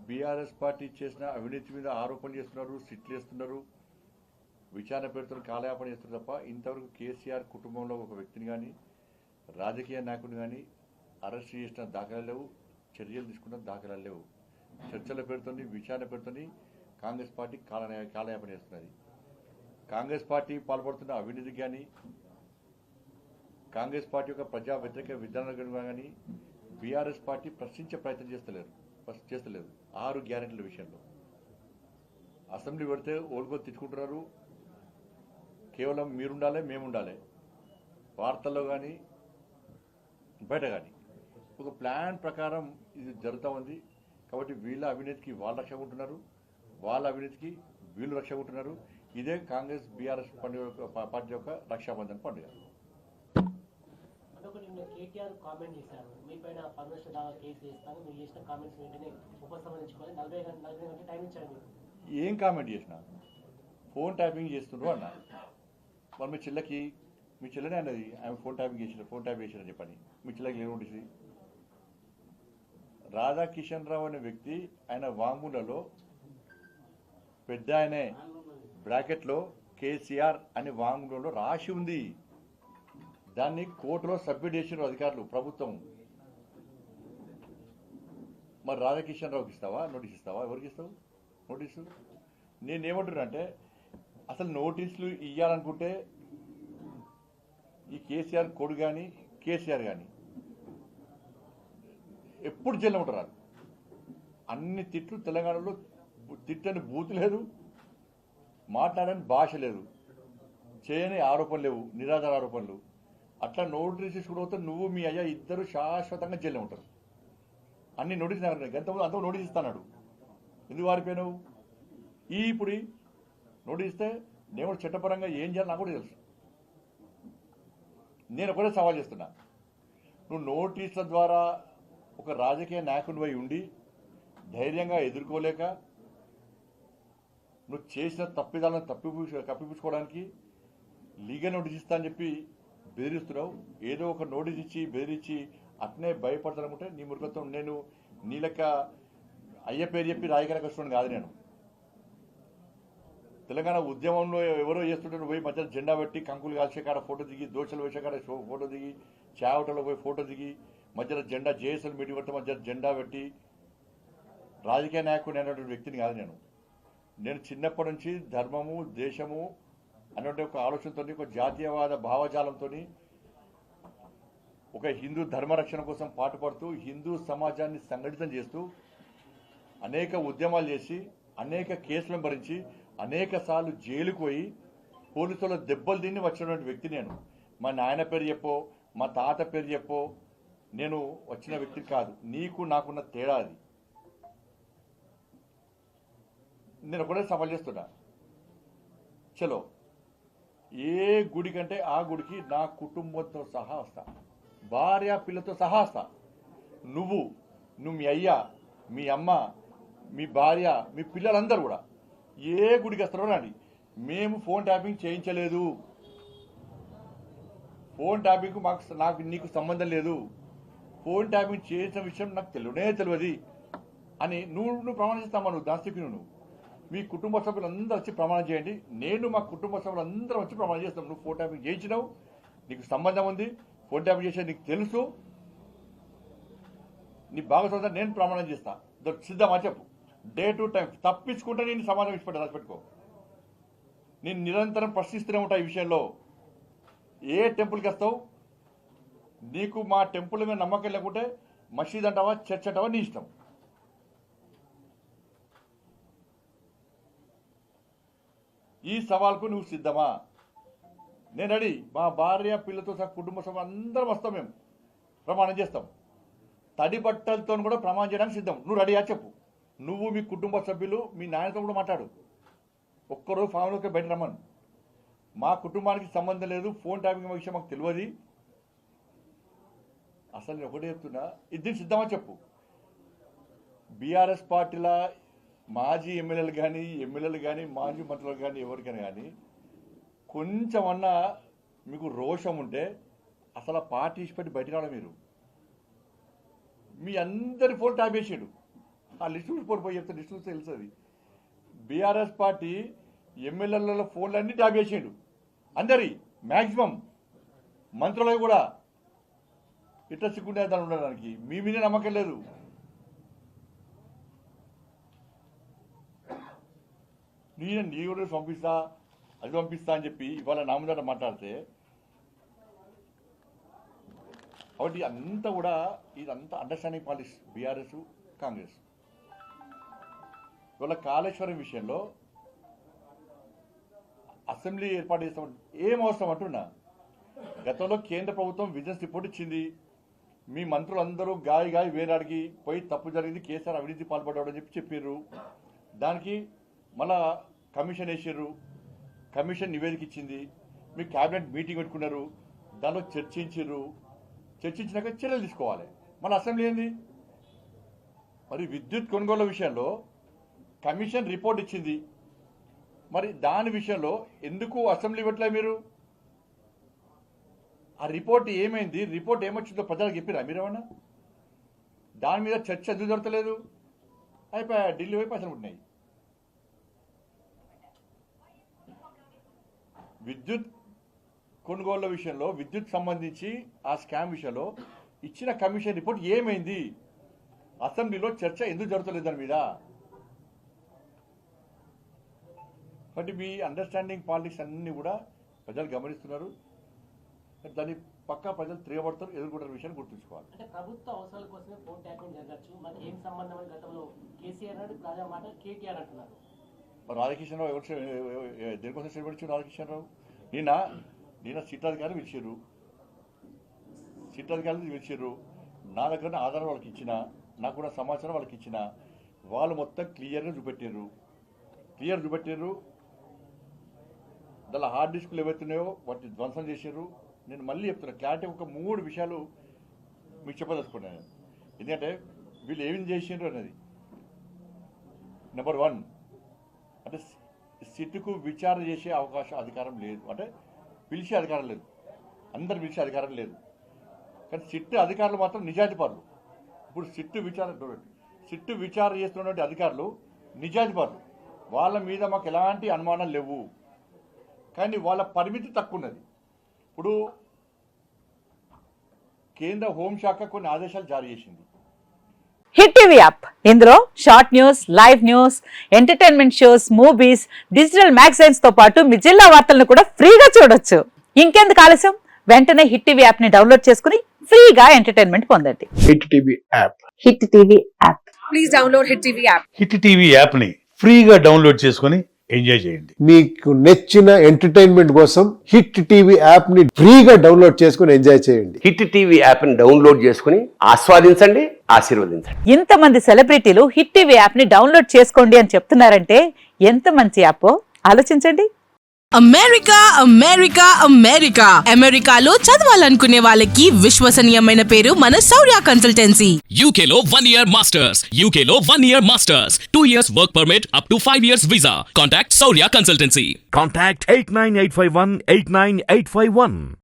BRS party చేసిన అవినీతి మీద ఆరోపణలు చేస్తున్నారు, సిట్లు వేస్తున్నారు, విచారణ పేరుతో కాలయాపన చేస్తున్నారు తప్ప ఇంతవరకు కేసీఆర్ కుటుంబంలో ఒక వ్యక్తిని కానీ రాజకీయ నాయకుడిని కానీ అరెస్ట్ చేసిన దాఖలాలు లేవు, చర్యలు తీసుకున్న దాఖలాలు లేవు. చర్చల పేరుతో విచారణ పేరుతో కాంగ్రెస్ పార్టీ కాలయాపన చేస్తున్నది. కాంగ్రెస్ పార్టీ పాల్పడుతున్న అవినీతి కానీ కాంగ్రెస్ పార్టీ యొక్క ప్రజా వ్యతిరేక విధానాలు కానీ బీఆర్ఎస్ పార్టీ ప్రశ్నించే ప్రయత్నం చేస్తలేదు. 6 గ్యారెంటీల విషయంలో అసెంబ్లీ పెడితే ఓల్గో తిట్టుకుంటున్నారు. కేవలం మీరుండాలి, మేముండాలి, వార్తల్లో కానీ బయట కానీ ఒక ప్లాన్ ప్రకారం ఇది జరుగుతూ ఉంది. కాబట్టి వీళ్ళ అవినీతికి వాళ్ళు రక్ష ఉంటున్నారు, వాళ్ళ అవినీతికి వీళ్ళు రక్ష ఉంటున్నారు. ఇదే కాంగ్రెస్ బీఆర్ఎస్ పార్టీ యొక్క రక్షాబంధన్ పండుగ. కేటీఆర్ కామెంట్ చేశారు, మీపైన పర్మిషన్ దావా కేసు చేస్తాను, మీరు చేసిన కామెంట్స్ వెంటనే ఉపసంహరించుకొని 40 గంటల టైం ఇచ్చారు. ఏం కామెంట్ చేసినా ఫోన్ ట్యాపింగ్ చేస్తుండ్రు అన్న. మరి మీ చెల్లెనే అన్నది ఆమె ఫోన్ ట్యాపింగ్ చేసిరని చెప్పని. మీ చెల్లెకి ఏమి ఉంటుంది? రాధాకిషన్ రావు అనే వ్యక్తి ఆయన వాంగ్మూలలో పెద్ద ఆయనే బ్రాకెట్లో కేసీఆర్ అనే వాంగ్మూలంలో రాసి ఉంది. దాన్ని కోర్టులో సబ్మిట్ చేసిన అధికారులు, ప్రభుత్వం. మరి రాధాకిషన్ రావుకి ఇస్తావా నోటీస్ ఇస్తావా? ఎవరికి ఇస్తావు నోటీసు? నేనేమంటున్నా అంటే అసలు నోటీసులు ఇవ్వాలనుకుంటే ఈ కేసీఆర్ కొడుకు కానీ కేసీఆర్ కానీ ఎప్పుడు జైల్లో ఉంటారు. అన్ని తిట్లు తెలంగాణలో తిట్టని బూతు లేదు, మాట్లాడని భాష లేదు, చేయని ఆరోపణలు లేవు, నిరాధార ఆరోపణలు. అట్లా నోటీస్ తీసుకుపోతే నువ్వు మీ అయ్యా ఇద్దరు శాశ్వతంగా జైల్లో ఉంటారు. అన్ని నోటీస్ అంత నోటీస్ ఇస్తాడు. ఎందుకు వారిపోయినావు? ఇప్పుడు నోటీస్ ఇస్తే నేను చట్టపరంగా ఏం చేయాలి నాకు కూడా తెలుసు. నేను ఒకటే సవాల్ చేస్తున్నా, నువ్వు నోటీసుల ద్వారా ఒక రాజకీయ నాయకుడివై ఉండి ధైర్యంగా ఎదుర్కోలేక నువ్వు చేసిన తప్పిదాలను కప్పిపుచ్చుకోవడానికి లీగల్ నోటీస్ ఇస్తా అని చెప్పి బెదిరిస్తున్నావు. ఏదో ఒక నోటీస్ ఇచ్చి బెదిరించి అట్నే భయపడతానుకుంటే నీ మురుగత్వం. నేను నీ లెక్క అయ్య పేరు చెప్పి రాజకీయ కష్టం కాదు. నేను తెలంగాణ ఉద్యమంలో ఎవరో చేస్తుంటే పోయి మధ్యలో జెండా పెట్టి కంకులు కాల్చే కాడ ఫోటో దిగి, దోషలు వేసే కాడ ఫోటో దిగి, చావటలో పోయి ఫోటో దిగి, మధ్యలో జెండా జేఎస్ఎల్ మీటింగ్ పెడితే మధ్యలో జెండా పెట్టి రాజకీయ నాయకుడు అనేటువంటి వ్యక్తిని కాదు. నేను చిన్నప్పటి నుంచి ధర్మము దేశము అనేటువంటి ఒక ఆలోచనతో, ఒక జాతీయవాద భావజాలంతో, ఒక హిందూ ధర్మరక్షణ కోసం పాటుపడుతూ హిందూ సమాజాన్ని సంఘటితం చేస్తూ అనేక ఉద్యమాలు చేసి అనేక కేసులను భరించి అనేక సార్లు జైలుకు పోయి పోలీసుల దెబ్బలు తిని వచ్చినటువంటి వ్యక్తి నేను. మా నాయన పేరు చెప్పో మా తాత పేరు చెప్పో నేను వచ్చిన వ్యక్తి కాదు. నీకు నాకున్న తేడా అది. నేను ఒకటే సవాల్ చేస్తున్నా, చలో ఏ గుడి కంటే ఆ గుడికి నా కుటుంబంతో సహా వస్తా, భార్య పిల్లతో సహా వస్తా. నువ్వు మీ అయ్య, మీ అమ్మ, మీ భార్య, మీ పిల్లలందరూ కూడా ఏ గుడికి వస్తారో రండి. మేము ఫోన్ ట్యాపింగ్ చేయించలేదు, ఫోన్ ట్యాపింగ్ నాకు నీకు సంబంధం లేదు, ఫోన్ ట్యాపింగ్ చేసిన విషయం నాకు తెలియదు అని నువ్వు ప్రమాణం చేస్తామా? నువ్వు దాస్తికి నువ్వు మీ కుటుంబ సభ్యులందరూ వచ్చి ప్రమాణం చేయండి. నేను మా కుటుంబ సభ్యులందరూ వచ్చి ప్రమాణం చేస్తాం. నువ్వు ఫోన్ ట్యాపింగ్ చేయించినావు, నీకు సంబంధం ఉంది, ఫోన్ ట్యాపింగ్ చేసేది నీకు తెలుసు, నీ భాగస్వామ్యం నేను ప్రమాణం చేస్తా. సిద్ధమా చెప్పు, డే టు టైం. తప్పించుకుంటే నేను సమాధానం ఇచ్చిపెట్టా, రాసిపెట్టుకో. నేను నిరంతరం ప్రశ్నిస్తూనే ఉంటా ఈ విషయంలో. ఏ టెంపుల్కి వస్తావు? నీకు మా టెంపుల్ మీద నమ్మకం లేకుంటే మసీద్ అంటావా, చర్చ్ అంటావా, నీ ఇష్టం. ఈ సవాల్కు నువ్వు సిద్ధమా? నేను రెడీ. మా భార్య పిల్లలతో సహా కుటుంబ సభ్యులు అందరం వస్తాం, మేము ప్రమాణం చేస్తాం. తడి బట్టలతో కూడా ప్రమాణం చేయడానికి సిద్ధం. నువ్వు రెడీయా చెప్పు. నువ్వు మీ కుటుంబ సభ్యులు మీ నాయనతో కూడా మాట్లాడు. ఒక్కరోజు ఫ్యామిలీకి బయట రమ్మను. మా కుటుంబానికి సంబంధం లేదు, ఫోన్ ట్యాపింగ్ విషయం మాకు తెలియదు. అసలు నేను ఒకటే చెప్తున్నా, ఇది సిద్ధమా చెప్పు. బీఆర్ఎస్ పార్టీల మాజీ ఎమ్మెల్యేలు కానీ మాజీ మంత్రులు కానీ ఎవరికైనా కానీ కొంచెమన్నా మీకు రోషం ఉంటే అసలు పార్టీ పెట్టి బయట రావడం. మీరు మీ అందరి ఫోన్ ట్యాప్ చేసాడు. ఆ లిస్టు చూసిపోయి చెప్తే లిస్టు చూస్తే తెలుస్తుంది. బీఆర్ఎస్ పార్టీ ఎమ్మెల్యేల ఫోన్లన్నీ ట్యాప్ చేసిండు, అందరి మ్యాక్సిమం మంత్రులకు కూడా. ఇట్లా సిగ్గుండే దాన్ని ఉండడానికి మీ మీదే నమ్మకం లేదు. నీ కూడా పంపిస్తా అది పంపిస్తా అని చెప్పి ఇవాళ నా ముందట మాట్లాడితే, కాబట్టి అంతా కూడా ఇదంతా అండర్స్టాండింగ్ పాలిటిక్స్ బీఆర్ఎస్ కాంగ్రెస్. ఇవాళ కాళేశ్వరం విషయంలో అసెంబ్లీ ఏర్పాటు చేస్తాం ఏం అవసరం అంటున్నా. గతంలో కేంద్ర ప్రభుత్వం విజిలెన్స్ రిపోర్ట్ ఇచ్చింది, మీ మంత్రులందరూ గాయి వేరాడికి పోయి తప్పు జరిగింది, కేసీఆర్ అవినీతి పాల్పడ్డాడు అని చెప్పారు. దానికి మళ్ళా కమిషన్ వేసారు, కమిషన్ నివేదిక ఇచ్చింది, మీ క్యాబినెట్ మీటింగ్ పెట్టుకున్నారు, దానిలో చర్చించినాక చర్యలు తీసుకోవాలి. మన అసెంబ్లీ ఏంది మరి? విద్యుత్ కొనుగోలు విషయంలో కమిషన్ రిపోర్ట్ ఇచ్చింది, మరి దాని విషయంలో ఎందుకు అసెంబ్లీ పెట్టలే మీరు? ఆ రిపోర్ట్ ఏమైంది, రిపోర్ట్ ఏమొచ్చిందో ప్రజలకు చెప్పిరా మీరేమన్నా? దాని మీద చర్చ ఎందుకు జరగలేదు? అయిపోయా, ఢిల్లీ వైపు అసలు ఉంటున్నాయి. విద్యుత్ కొనుగోళ్ల విషయంలో, విద్యుత్ సంబంధించి ఆ స్కామ్ విషయంలో ఇచ్చిన కమిషన్ రిపోర్ట్ ఏమైంది? అసెంబ్లీలో చర్చ ఎందుకు జరుగుతలేదు దాని మీద? కాబట్టి మీ అండర్స్టాండింగ్ పాలిటిక్స్ అన్ని కూడా ప్రజలు గమనిస్తున్నారు. దాన్ని పక్కా ప్రజలు తిరగబడతారు, ఎదుర్కొంటారు విషయాన్ని గుర్తుంచుకోవాలి. అంటే ప్రభుత్వ అవసరాల కోసమే ఫోన్ ట్యాపింగ్ జరగచ్చు, మరి ఏం సంబంధం అని గతంలో కేసీఆర్ నాడు తాజా మాట కేటీఆర్ అంటున్నారు. రాధాకిషన్ రావు దేనికోసం స్టేట్మెంట్ ఇచ్చారు? రాధాకిషన్ రావు నిన్న సిట్ అధికారులు పిలిచారు, నా దగ్గర ఆధారం వాళ్ళకి ఇచ్చిన, నాకు కూడా సమాచారం వాళ్ళకి ఇచ్చిన, వాళ్ళు మొత్తం క్లియర్గా చూపెట్టారు. దానిలో హార్డ్ డిస్క్లు ఏవైతున్నాయో వాటిని ధ్వంసం చేశారు. నేను మళ్ళీ చెప్తున్నా, క్లారిటీ ఒక 3 విషయాలు మీకు చెప్పదలుచుకున్నాను. ఎందుకంటే వీళ్ళు ఏమి చేసిండ్రు అనేది. నెంబర్ 1 అంటే సిట్కు విచారణ చేసే అధికారం లేదు, అంటే పిలిచే అధికారం లేదు, అందరు పిలిచే అధికారం లేదు. కానీ సిట్ అధికారులు మాత్రం నిజాయితీపరులు. ఇప్పుడు సిట్టు విచారణ చేస్తున్నటువంటి అధికారులు నిజాయితీపరులు, వాళ్ళ మీద మాకు ఎలాంటి అనుమానాలు లేవు. కానీ వాళ్ళ పరిమితి తక్కువ ఉన్నది. ఇప్పుడు కేంద్ర హోంశాఖ కొన్ని ఆదేశాలు జారీ చేసింది. హిట్ టీవీ యాప్, ఇందులో short news, live news, entertainment shows, movies, digital magazines తో పాటు మీ జిల్లా వార్తలను కూడా ఫ్రీగా చూడొచ్చు. ఇంకెందుకు ఆలస్యం, వెంటనే హిట్ టీవీ యాప్ ని డౌన్లోడ్ చేసుకుని ఫ్రీగా ఎంటర్టైన్మెంట్ పొందండి. Hit TV app, please download hit TV app. Hit TV app ని ఫ్రీగా డౌన్లోడ్ చేసుకుని ఎంజాయ్ చేయండి. మీకు నచ్చిన ఎంటర్టైన్మెంట్ కోసం హిట్ టీవీ యాప్ ని ఫ్రీగా డౌన్లోడ్ చేసుకుని ఎంజాయ్ చేయండి. హిట్ టీవీ యాప్ ని డౌన్లోడ్ చేసుకుని ఆస్వాదించండి, ఆశీర్వదించండి. ఇంతమంది సెలబ్రిటీలు హిట్ టీవీ యాప్ ని డౌన్లోడ్ చేసుకోండి అని చెప్తున్నారంటే ఎంత మంచి యాప్ ఆలోచించండి. అమెరికాలో చదవాలనుకునే వాళ్ళకి విశ్వసనీయమైన పేరు మన శౌర్య కన్సల్టెన్సీ. UK లో 1 year masters, 2 years work permit up to 5 years visa. Contact Saurya Consultancy. Contact 89851 89851.